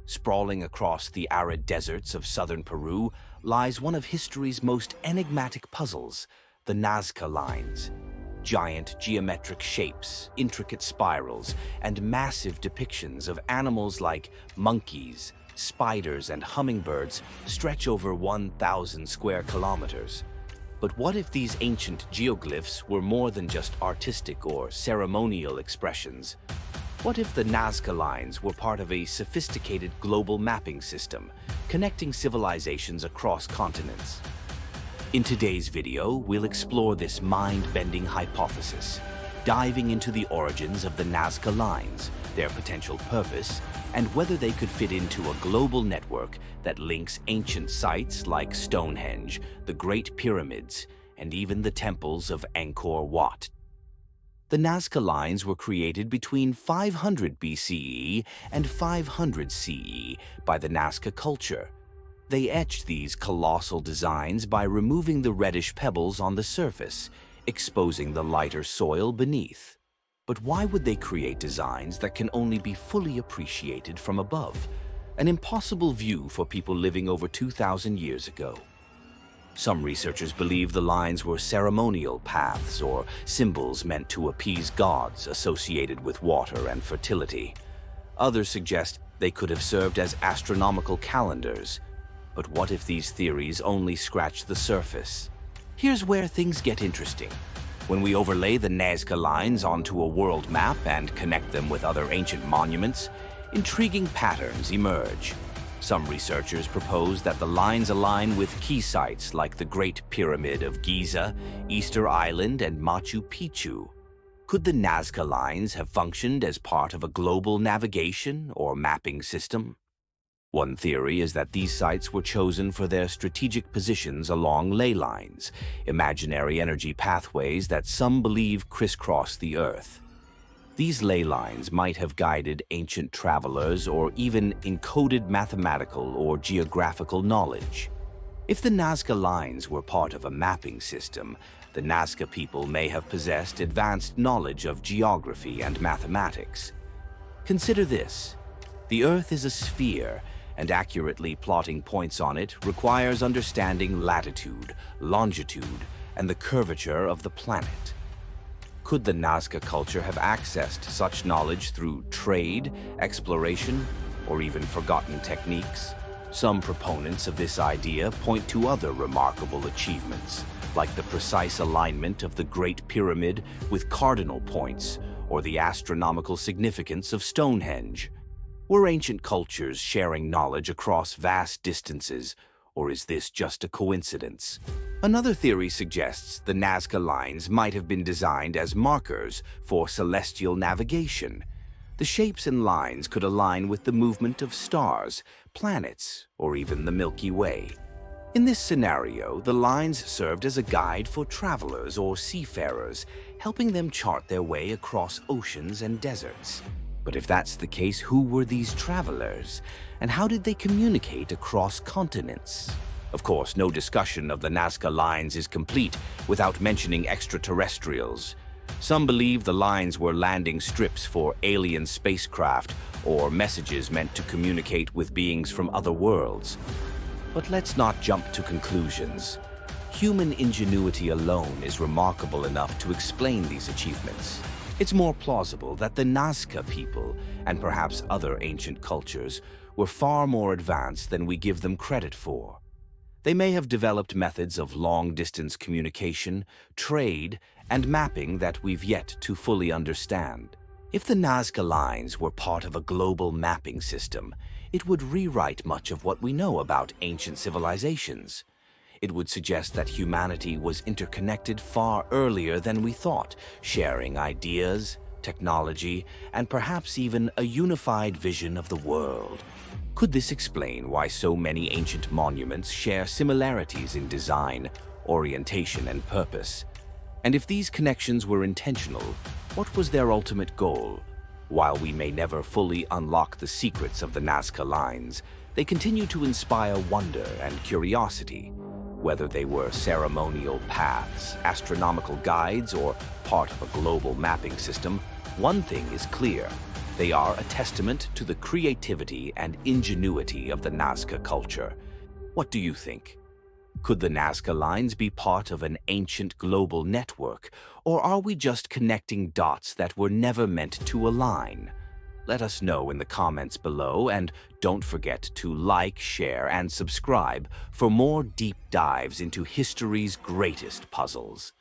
Sprawling across the arid deserts of southern Peru lies one of history's most enigmatic puzzles, the Nazca Lines. Giant geometric shapes, intricate spirals, and massive depictions of animals like monkeys, spiders, and hummingbirds stretch over 1,000 square kilometers. But what if these ancient geoglyphs were more than just artistic or ceremonial expressions? What if the Nazca Lines were part of a sophisticated global mapping system, connecting civilizations across continents? In today's video, we'll explore this mind-bending hypothesis, diving into the origins of the Nazca Lines, their potential purpose, and whether they could fit into a global network that links ancient sites like Stonehenge, the Great Pyramids, and even the temples of Angkor Wat. The Nazca Lines were created between 500 BCE and 500 CE by the Nazca culture. They etched these colossal designs by removing the reddish pebbles on the surface, exposing the lighter soil beneath. But why would they create designs that can only be fully appreciated from above? An impossible view for people living over 2,000 years ago. Some researchers believe the lines were ceremonial paths or symbols meant to appease gods associated with water and fertility. Others suggest they could have served as astronomical calendars. But what if these theories only scratch the surface? Here's where things get interesting. When we overlay the Nazca Lines onto a world map and connect them with other ancient monuments, intriguing patterns emerge. Some researchers propose that the lines align with key sites like the Great Pyramid of Giza, Easter Island, and Machu Picchu. Could the Nazca Lines have functioned as part of a global navigation or mapping system? One theory is that these sites were chosen for their strategic positions along ley lines, imaginary energy pathways that some believe crisscross the Earth. These ley lines might have guided ancient travelers or even encoded mathematical or geographical knowledge. If the Nazca Lines were part of a mapping system, the Nazca people may have possessed advanced knowledge of geography and mathematics. Consider this. The Earth is a sphere, and accurately plotting points on it requires understanding latitude, longitude, and the curvature of the planet. Could the Nazca culture have accessed such knowledge through trade, exploration, or even forgotten techniques? Some proponents of this idea point to other remarkable achievements, like the precise alignment of the Great Pyramid with cardinal points, or the astronomical significance of Stonehenge. Were ancient cultures sharing knowledge across vast distances, or is this just a coincidence? Another theory suggests the Nazca Lines might have been designed as markers for celestial navigation. The shapes and lines could align with the movement of stars, planets, or even the Milky Way. In this scenario, the lines served as a guide for travelers or seafarers, helping them chart their way across oceans and deserts. But if that's the case, who were these travelers? And how did they communicate across continents? Of course, no discussion of the Nazca Lines is complete without mentioning extraterrestrials. Some believe the lines were landing strips for alien spacecraft or messages meant to communicate with beings from other worlds. But let's not jump to conclusions. Human ingenuity alone is remarkable enough to explain these achievements. It's more plausible that the Nazca people, and perhaps other ancient cultures, were far more advanced than we give them credit for. They may have developed methods of long-distance communication, trade, and mapping that we've yet to fully understand. If the Nazca Lines were part of a global mapping system, it would rewrite much of what we know about ancient civilizations. It would suggest that humanity was interconnected far earlier than we thought, sharing ideas, technology, and perhaps even a unified vision of the world. Could this explain why so many ancient monuments share similarities in design, orientation, and purpose? And if these connections were intentional, what was their ultimate goal? While we may never fully unlock the secrets of the Nazca Lines, they continue to inspire wonder and curiosity. Whether they were ceremonial paths, astronomical guides, or part of a global mapping system, one thing is clear. They are a testament to the creativity and ingenuity of the Nazca culture. What do you think? Could the Nazca Lines be part of an ancient global network, or are we just connecting dots that were never meant to align? Let us know in the comments below, and don't forget to like, share, and subscribe for more deep dives into history's greatest puzzles.